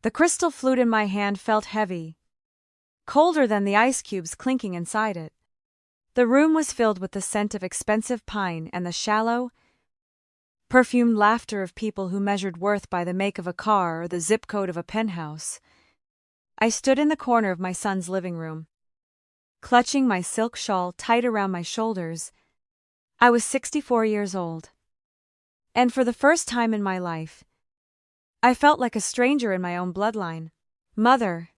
The crystal flute in my hand felt heavy, colder than the ice cubes clinking inside it. The room was filled with the scent of expensive pine and the shallow, perfumed laughter of people who measured worth by the make of a car or the zip code of a penthouse. I stood in the corner of my son's living room, clutching my silk shawl tight around my shoulders. I was 64 years old. And for the first time in my life, I felt like a stranger in my own bloodline. Mother.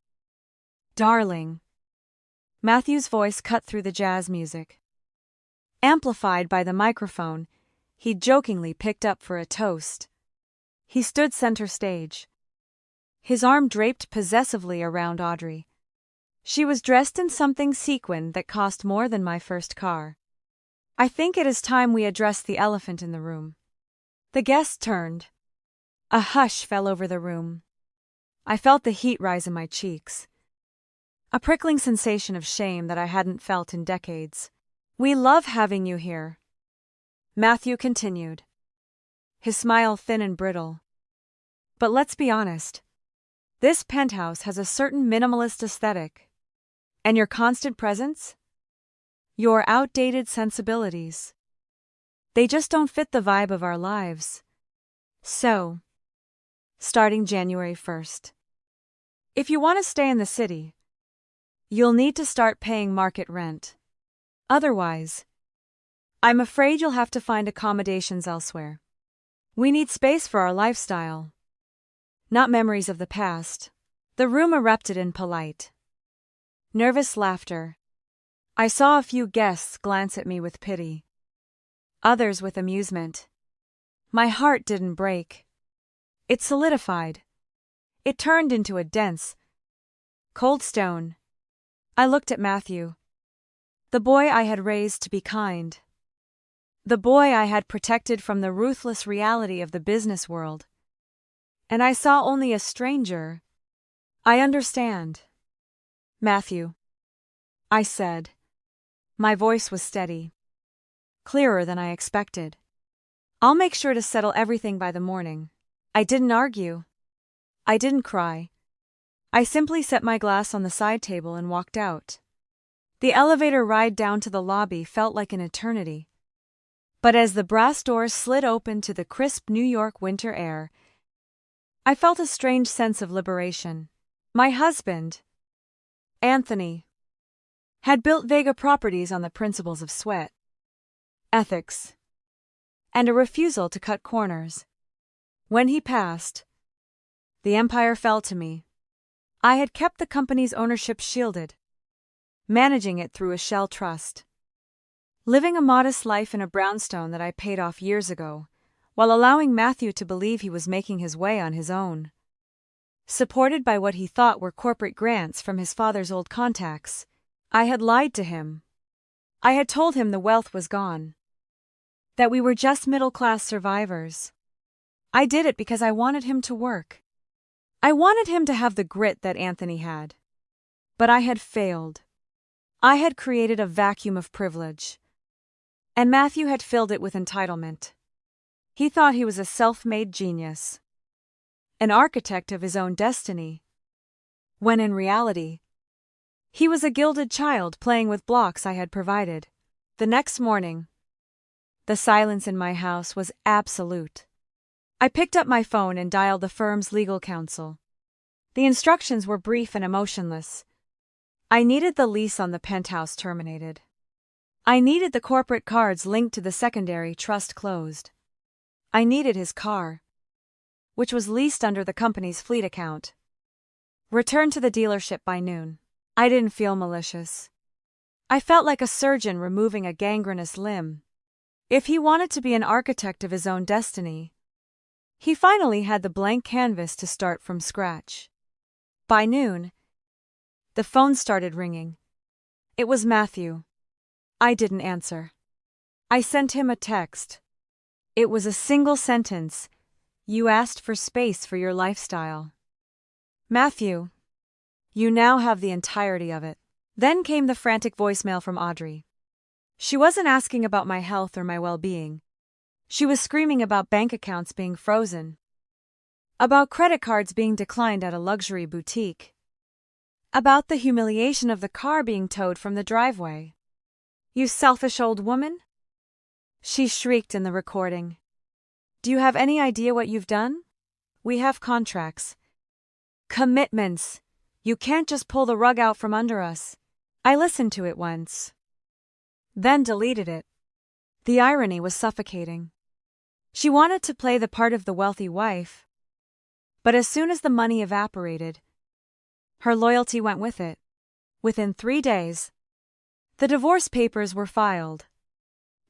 Darling. Matthew's voice cut through the jazz music. Amplified by the microphone, he jokingly picked up for a toast. He stood center stage, his arm draped possessively around Audrey. She was dressed in something sequined that cost more than my first car. I think it is time we address the elephant in the room. The guest turned. A hush fell over the room. I felt the heat rise in my cheeks, a prickling sensation of shame that I hadn't felt in decades. We love having you here, Matthew continued, his smile thin and brittle. But let's be honest. This penthouse has a certain minimalist aesthetic. And your constant presence? Your outdated sensibilities. They just don't fit the vibe of our lives. So, starting January 1st, if you want to stay in the city, you'll need to start paying market rent. Otherwise, I'm afraid you'll have to find accommodations elsewhere. We need space for our lifestyle, not memories of the past. The room erupted in polite, nervous laughter. I saw a few guests glance at me with pity, others with amusement. My heart didn't break. It solidified. It turned into a dense, cold stone. I looked at Matthew, the boy I had raised to be kind, the boy I had protected from the ruthless reality of the business world. And I saw only a stranger. I understand, Matthew, I said. My voice was steady, clearer than I expected. I'll make sure to settle everything by the morning. I didn't argue. I didn't cry. I simply set my glass on the side table and walked out. The elevator ride down to the lobby felt like an eternity. But as the brass doors slid open to the crisp New York winter air, I felt a strange sense of liberation. My husband, Anthony, had built Vega Properties on the principles of sweat, ethics, and a refusal to cut corners. When he passed, the empire fell to me. I had kept the company's ownership shielded, managing it through a shell trust, living a modest life in a brownstone that I paid off years ago, while allowing Matthew to believe he was making his way on his own. Supported by what he thought were corporate grants from his father's old contacts, I had lied to him. I had told him the wealth was gone, that we were just middle-class survivors. I did it because I wanted him to work. I wanted him to have the grit that Anthony had. But I had failed. I had created a vacuum of privilege, and Matthew had filled it with entitlement. He thought he was a self-made genius, an architect of his own destiny, when in reality, he was a gilded child playing with blocks I had provided. The next morning, the silence in my house was absolute. I picked up my phone and dialed the firm's legal counsel. The instructions were brief and emotionless. I needed the lease on the penthouse terminated. I needed the corporate cards linked to the secondary trust closed. I needed his car, which was leased under the company's fleet account, returned to the dealership by noon. I didn't feel malicious. I felt like a surgeon removing a gangrenous limb. If he wanted to be an architect of his own destiny, he finally had the blank canvas to start from scratch. By noon, the phone started ringing. It was Matthew. I didn't answer. I sent him a text. It was a single sentence. You asked for space for your lifestyle. Matthew, you now have the entirety of it. Then came the frantic voicemail from Audrey. She wasn't asking about my health or my well-being. She was screaming about bank accounts being frozen, About credit cards being declined at a luxury boutique. About the humiliation of the car being towed from the driveway. "You selfish old woman!" she shrieked in the recording. "Do you have any idea what you've done? We have contracts. Commitments. You can't just pull the rug out from under us." I listened to it once, then deleted it. The irony was suffocating. She wanted to play the part of the wealthy wife, but as soon as the money evaporated, her loyalty went with it. Within 3 days, the divorce papers were filed.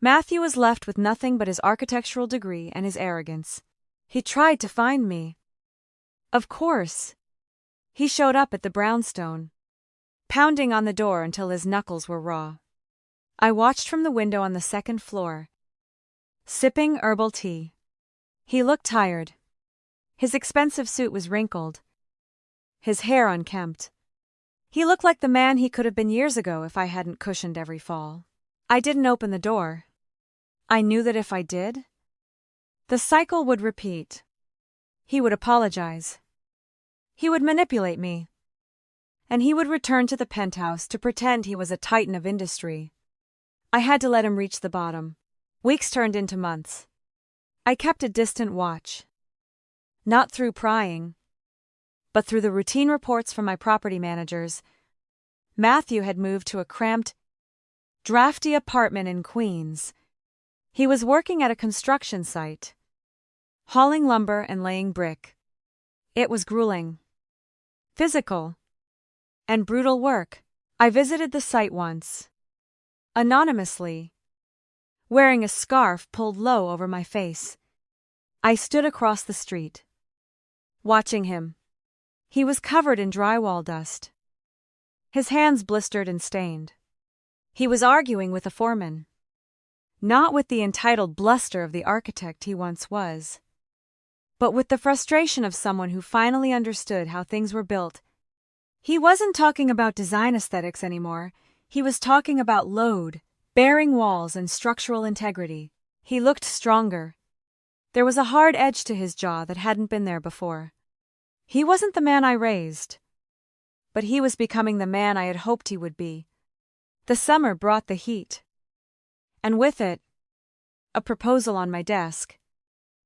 Matthew was left with nothing but his architectural degree and his arrogance. He tried to find me. Of course. He showed up at the brownstone, pounding on the door until his knuckles were raw. I watched from the window on the second floor, sipping herbal tea. He looked tired. His expensive suit was wrinkled, his hair unkempt. He looked like the man he could have been years ago if I hadn't cushioned every fall. I didn't open the door. I knew that if I did, the cycle would repeat. He would apologize. He would manipulate me. And he would return to the penthouse to pretend he was a titan of industry. I had to let him reach the bottom. Weeks turned into months. I kept a distant watch. Not through prying, but through the routine reports from my property managers. Matthew had moved to a cramped, drafty apartment in Queens. He was working at a construction site, hauling lumber and laying brick. It was grueling, physical, and brutal work. I visited the site once, anonymously, wearing a scarf pulled low over my face. I stood across the street, watching him. He was covered in drywall dust, his hands blistered and stained. He was arguing with a foreman, not with the entitled bluster of the architect he once was, but with the frustration of someone who finally understood how things were built. He wasn't talking about design aesthetics anymore. He was talking about load, bearing walls, and structural integrity. He looked stronger. There was a hard edge to his jaw that hadn't been there before. He wasn't the man I raised, but he was becoming the man I had hoped he would be. The summer brought the heat, and with it, a proposal on my desk.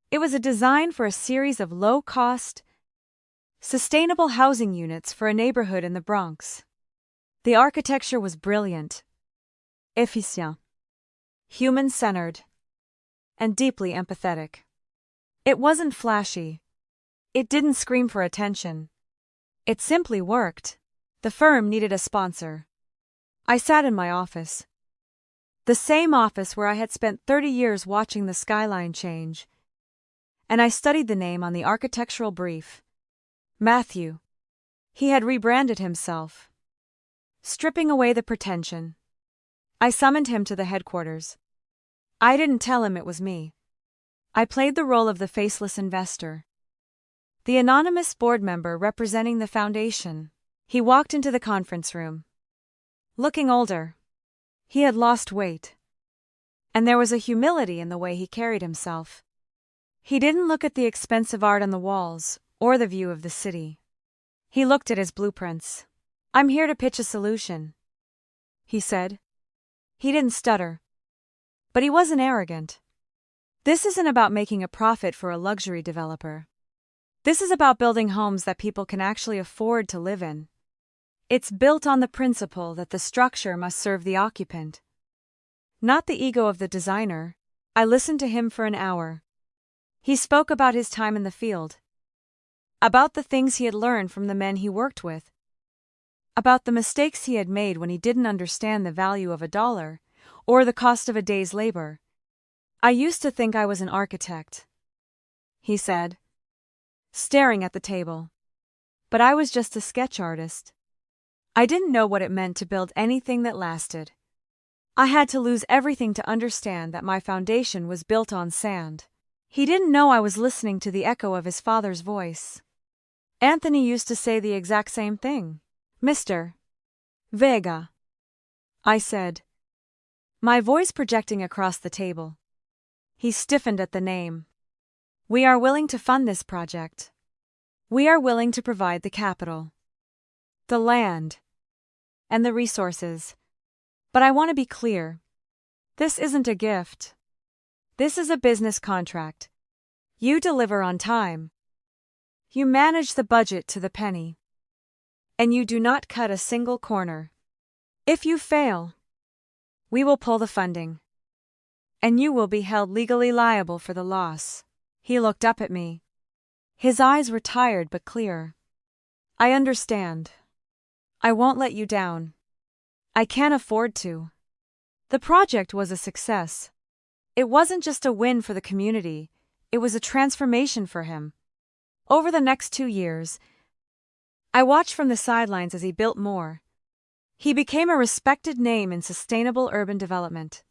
It was a design for a series of low-cost, sustainable housing units for a neighborhood in the Bronx. The architecture was brilliant, efficient, human-centered, and deeply empathetic. It wasn't flashy. It didn't scream for attention. It simply worked. The firm needed a sponsor. I sat in my office. The same office where I had spent 30 years watching the skyline change. And I studied the name on the architectural brief. Matthew. He had rebranded himself, stripping away the pretension. I summoned him to the headquarters. I didn't tell him it was me. I played the role of the faceless investor, the anonymous board member representing the foundation. He walked into the conference room, looking older. He had lost weight, and there was a humility in the way he carried himself. He didn't look at the expensive art on the walls or the view of the city. He looked at his blueprints. "I'm here to pitch a solution," he said. He didn't stutter, but he wasn't arrogant. "This isn't about making a profit for a luxury developer. This is about building homes that people can actually afford to live in. It's built on the principle that the structure must serve the occupant, not the ego of the designer." I listened to him for an hour. He spoke about his time in the field, about the things he had learned from the men he worked with, about the mistakes he had made when he didn't understand the value of $1 or the cost of a day's labor. "I used to think I was an architect," he said, staring at the table. "But I was just a sketch artist. I didn't know what it meant to build anything that lasted. I had to lose everything to understand that my foundation was built on sand." He didn't know I was listening to the echo of his father's voice. Anthony used to say the exact same thing. "Mr. Vega," I said, my voice projecting across the table. He stiffened at the name. "We are willing to fund this project," We are willing to provide the capital, the land, and the resources. But I want to be clear. This isn't a gift. This is a business contract. You deliver on time. You manage the budget to the penny. And you do not cut a single corner. If you fail, we will pull the funding. And you will be held legally liable for the loss. He looked up at me. His eyes were tired but clear. I understand. I won't let you down. I can't afford to. The project was a success. It wasn't just a win for the community, it was a transformation for him. Over the next 2 years, I watched from the sidelines as he built more. He became a respected name in sustainable urban development.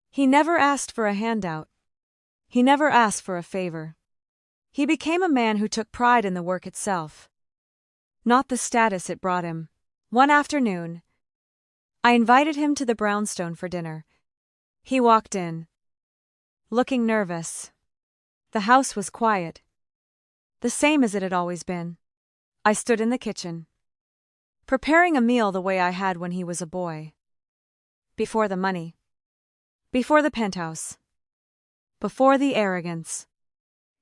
He never asked for a handout. He never asked for a favor. He became a man who took pride in the work itself, not the status it brought him. One afternoon, I invited him to the brownstone for dinner. He walked in, looking nervous. The house was quiet, the same as it had always been. I stood in the kitchen, preparing a meal the way I had when he was a boy. Before the money, before the penthouse, before the arrogance.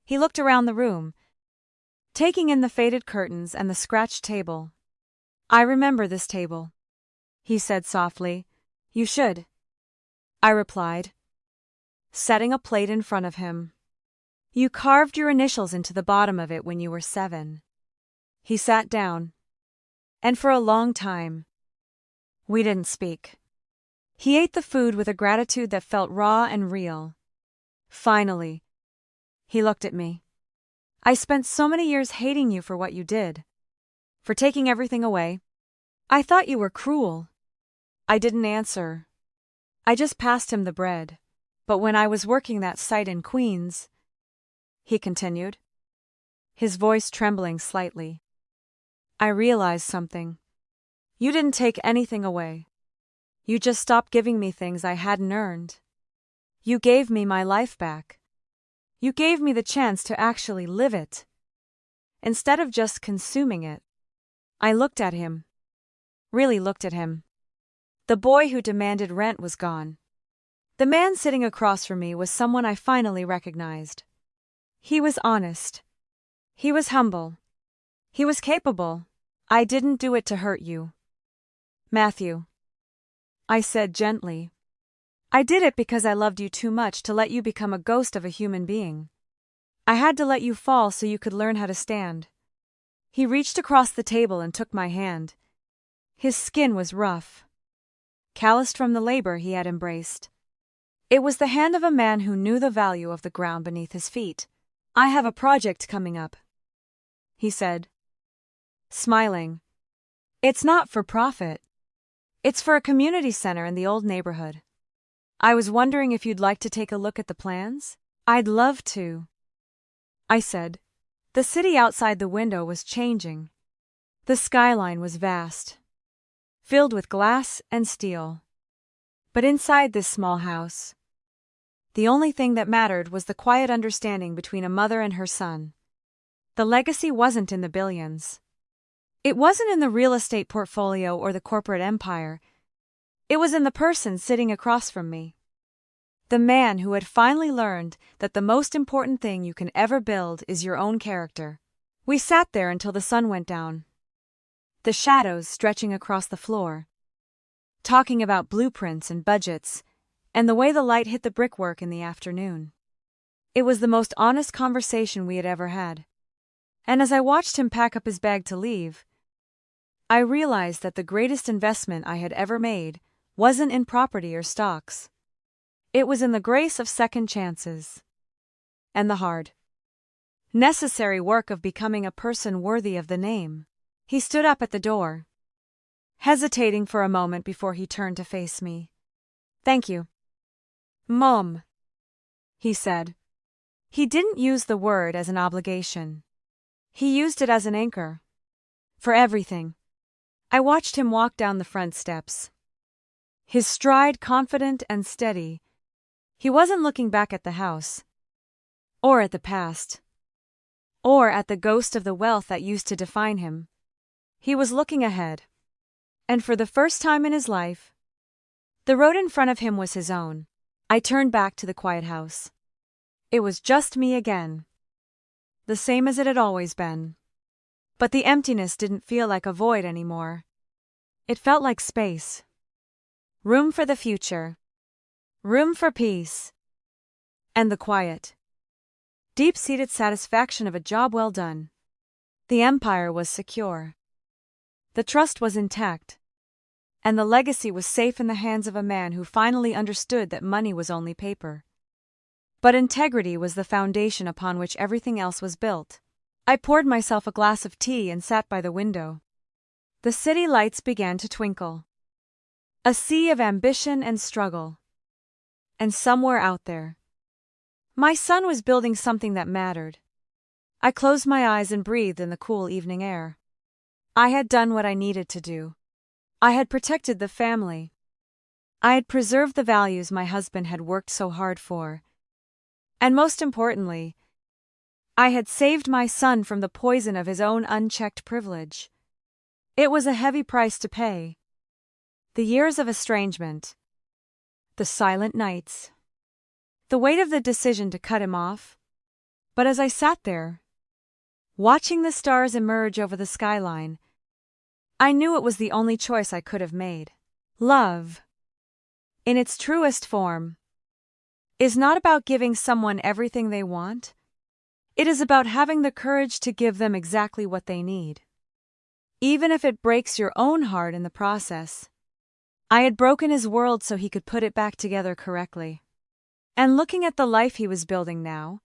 He looked around the room, taking in the faded curtains and the scratched table. I remember this table, he said softly. You should, I replied, setting a plate in front of him. You carved your initials into the bottom of it when you were 7. He sat down, and for a long time, we didn't speak. He ate the food with a gratitude that felt raw and real. Finally, he looked at me. I spent so many years hating you for what you did, for taking everything away. I thought you were cruel. I didn't answer. I just passed him the bread. But when I was working that site in Queens, he continued, his voice trembling slightly, I realized something. You didn't take anything away. You just stopped giving me things I hadn't earned. You gave me my life back. You gave me the chance to actually live it, instead of just consuming it. I looked at him. Really looked at him. The boy who demanded rent was gone. The man sitting across from me was someone I finally recognized. He was honest. He was humble. He was capable. I didn't do it to hurt you, Matthew, I said gently. I did it because I loved you too much to let you become a ghost of a human being. I had to let you fall so you could learn how to stand. He reached across the table and took my hand. His skin was rough, calloused from the labor he had embraced. It was the hand of a man who knew the value of the ground beneath his feet. I have a project coming up, he said, smiling. It's not for profit. It's for a community center in the old neighborhood. I was wondering if you'd like to take a look at the plans? I'd love to, I said. The city outside the window was changing. The skyline was vast, filled with glass and steel. But inside this small house, the only thing that mattered was the quiet understanding between a mother and her son. The legacy wasn't in the billions. It wasn't in the real estate portfolio or the corporate empire. It was in the person sitting across from me. The man who had finally learned that the most important thing you can ever build is your own character. We sat there until the sun went down, the shadows stretching across the floor, talking about blueprints and budgets, and the way the light hit the brickwork in the afternoon. It was the most honest conversation we had ever had. And as I watched him pack up his bag to leave, I realized that the greatest investment I had ever made wasn't in property or stocks. It was in the grace of second chances and the hard, necessary work of becoming a person worthy of the name. He stood up at the door, hesitating for a moment before he turned to face me. Thank you, Mom, he said. He didn't use the word as an obligation. He used it as an anchor for everything. I watched him walk down the front steps, his stride confident and steady. He wasn't looking back at the house or at the past. or at the ghost of the wealth that used to define him. He was looking ahead. And for the first time in his life, the road in front of him was his own. I turned back to the quiet house. It was just me again. The same as it had always been. But the emptiness didn't feel like a void anymore. It felt like space. Room for the future. Room for peace. And the quiet, deep-seated satisfaction of a job well done. The empire was secure. The trust was intact. And the legacy was safe in the hands of a man who finally understood that money was only paper. But integrity was the foundation upon which everything else was built. I poured myself a glass of tea and sat by the window. The city lights began to twinkle. A sea of ambition and struggle. And somewhere out there, my son was building something that mattered. I closed my eyes and breathed in the cool evening air. I had done what I needed to do. I had protected the family. I had preserved the values my husband had worked so hard for. And most importantly, I had saved my son from the poison of his own unchecked privilege. It was a heavy price to pay. The years of estrangement. The silent nights. The weight of the decision to cut him off. But as I sat there, watching the stars emerge over the skyline, I knew it was the only choice I could have made. Love, in its truest form, is not about giving someone everything they want. It is about having the courage to give them exactly what they need, even if it breaks your own heart in the process. I had broken his world so he could put it back together correctly. And looking at the life he was building now,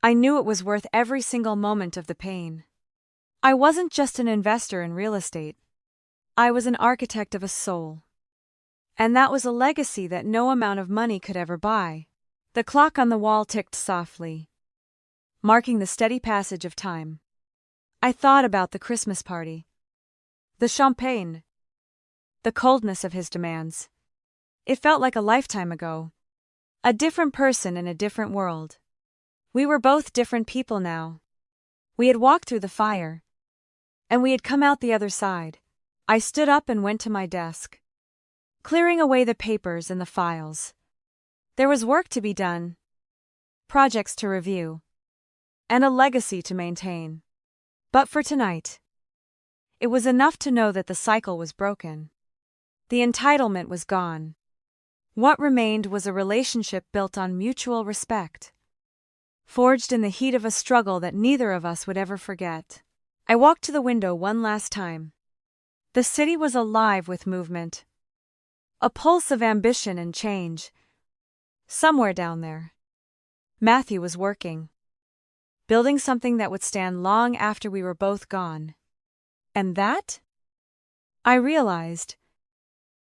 I knew it was worth every single moment of the pain. I wasn't just an investor in real estate. I was an architect of a soul. And that was a legacy that no amount of money could ever buy. The clock on the wall ticked softly, marking the steady passage of time. I thought about the Christmas party, the champagne, the coldness of his demands. It felt like a lifetime ago. A different person in a different world. We were both different people now. We had walked through the fire, and we had come out the other side. I stood up and went to my desk, clearing away the papers and the files. There was work to be done, projects to review, and a legacy to maintain. But for tonight, it was enough to know that the cycle was broken. The entitlement was gone. What remained was a relationship built on mutual respect, forged in the heat of a struggle that neither of us would ever forget. I walked to the window one last time. The city was alive with movement, a pulse of ambition and change. Somewhere down there, Matthew was working, building something that would stand long after we were both gone. And that, I realized,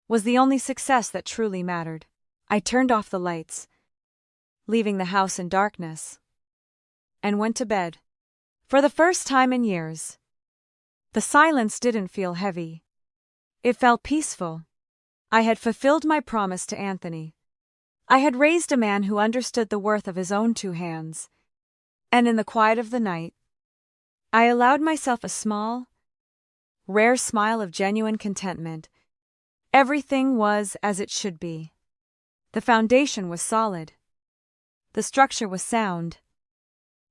was the only success that truly mattered. I turned off the lights, leaving the house in darkness, and went to bed. For the first time in years, the silence didn't feel heavy. It felt peaceful. I had fulfilled my promise to Anthony. I had raised a man who understood the worth of his own two hands. And in the quiet of the night, I allowed myself a small, rare smile of genuine contentment. Everything was as it should be. The foundation was solid. The structure was sound.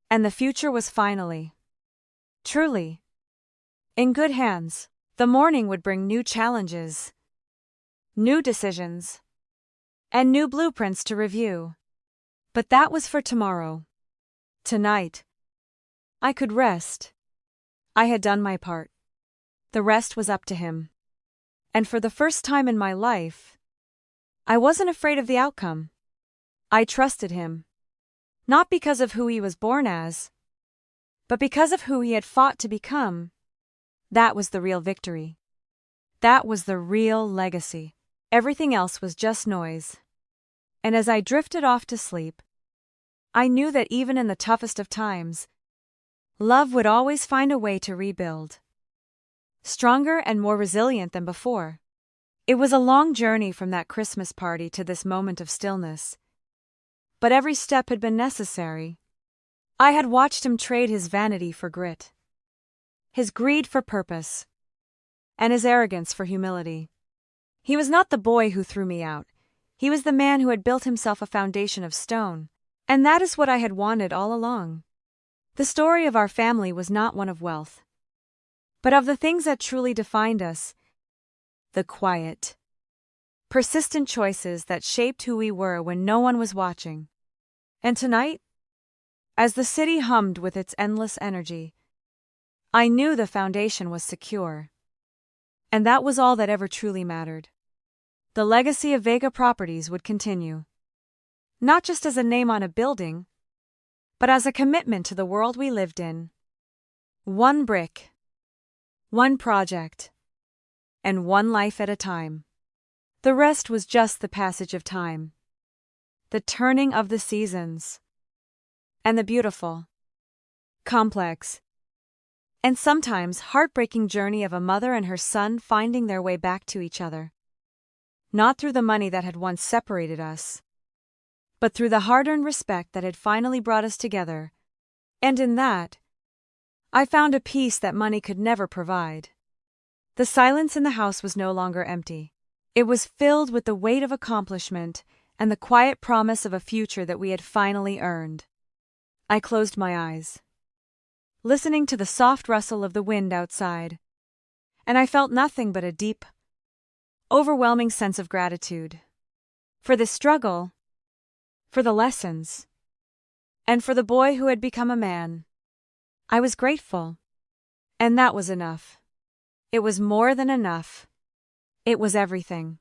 And the future was finally, truly, in good hands. The morning would bring new challenges, new decisions, and new blueprints to review. But that was for tomorrow. Tonight, I could rest. I had done my part. The rest was up to him. And for the first time in my life, I wasn't afraid of the outcome. I trusted him. Not because of who he was born as, but because of who he had fought to become. That was the real victory. That was the real legacy. Everything else was just noise. And as I drifted off to sleep, I knew that even in the toughest of times, love would always find a way to rebuild. Stronger and more resilient than before. It was a long journey from that Christmas party to this moment of stillness. But every step had been necessary. I had watched him trade his vanity for grit, his greed for purpose, and his arrogance for humility. He was not the boy who threw me out. He was the man who had built himself a foundation of stone. And that is what I had wanted all along. The story of our family was not one of wealth, but of the things that truly defined us, the quiet, persistent choices that shaped who we were when no one was watching. And tonight, as the city hummed with its endless energy, I knew the foundation was secure. And that was all that ever truly mattered. The legacy of Vega Properties would continue. Not just as a name on a building, but as a commitment to the world we lived in. One brick, one project, and one life at a time. The rest was just the passage of time, the turning of the seasons, and the beautiful, complex, and sometimes heartbreaking journey of a mother and her son finding their way back to each other. Not through the money that had once separated us, but through the hard-earned respect that had finally brought us together. And in that, I found a peace that money could never provide. The silence in the house was no longer empty. It was filled with the weight of accomplishment and the quiet promise of a future that we had finally earned. I closed my eyes, listening to the soft rustle of the wind outside, and I felt nothing but a deep, overwhelming sense of gratitude. For the struggle, for the lessons, and for the boy who had become a man. I was grateful, and that was enough. It was more than enough. It was everything.